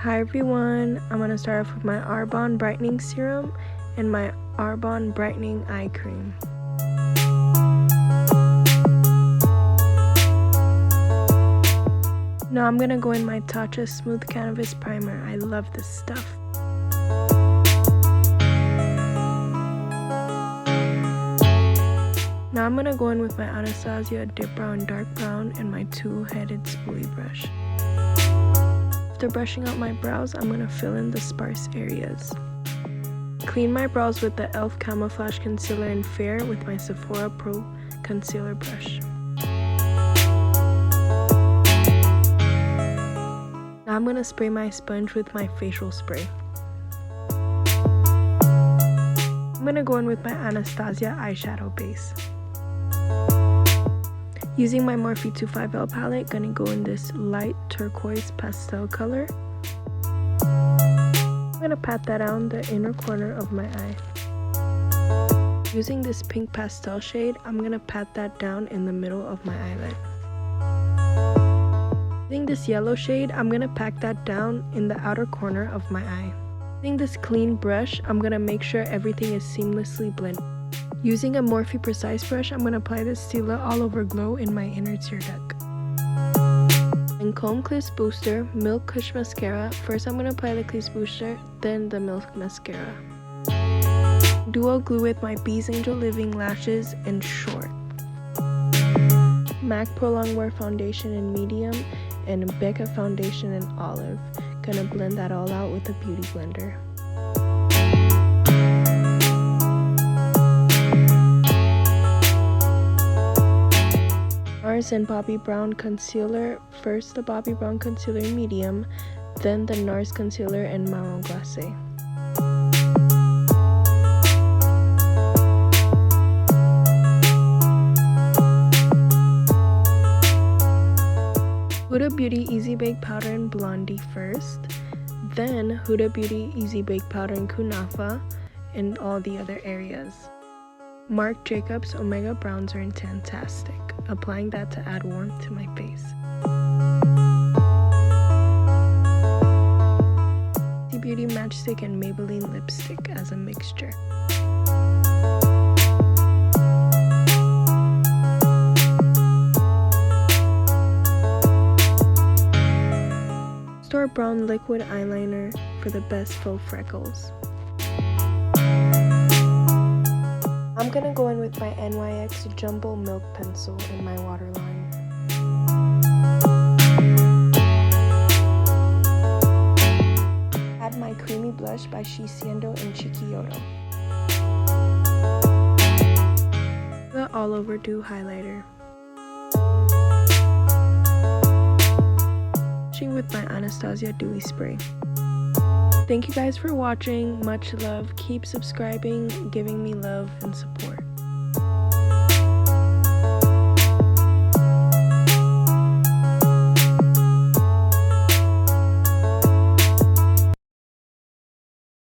Hi everyone, I'm going to start off with my Arbonne Brightening Serum and my Arbonne Brightening Eye Cream. Now I'm going to go in my Tatcha Smooth Canvas Primer. I love this stuff. Now I'm going to go in with my Anastasia Dip Brown Dark Brown and my two-headed spoolie brush. After brushing out my brows, I'm going to fill in the sparse areas. Clean my brows with the e.l.f. Camouflage Concealer in Fair with my Sephora Pro Concealer brush. Now I'm going to spray my sponge with my facial spray. I'm going to go in with my Anastasia eyeshadow base. Using my Morphe 25L palette, gonna go in this light turquoise pastel color. I'm gonna pat that on the inner corner of my eye. Using this pink pastel shade, I'm gonna pat that down in the middle of my eyelid. Using this yellow shade, I'm gonna pack that down in the outer corner of my eye. Using this clean brush, I'm gonna make sure everything is seamlessly blended. Using a Morphe Precise brush, I'm going to apply this Stila All Over Glow in my inner tear duct. And Comb Clips Booster Milk Kush Mascara. First I'm going to apply the Clips Booster, then the Milk Mascara. Duo Glue with my Bees Angel Living Lashes in Short. MAC Pro Longwear Foundation in Medium and Becca Foundation in Olive. Gonna blend that all out with a beauty blender. NARS and Bobbi Brown Concealer. First the Bobbi Brown Concealer in Medium, then the NARS Concealer in Marron Glacé. Huda Beauty Easy Bake Powder in Blondie first, then Huda Beauty Easy Bake Powder in Kunafa and all the other areas. Marc Jacobs Omega Bronzer in Tantastic, applying that to add warmth to my face. Beauty Matchstick and Maybelline Lipstick as a mixture. Store Brown Liquid Eyeliner for the best faux freckles. I'm gonna go in with my NYX Jumbo Milk Pencil in my waterline. Add my Creamy Blush by Shiseido in Chikiodo. The All Over Dew Highlighter. Finishing with my Anastasia Dewy Spray. Thank you guys for watching. Much love. Keep subscribing, giving me love and support.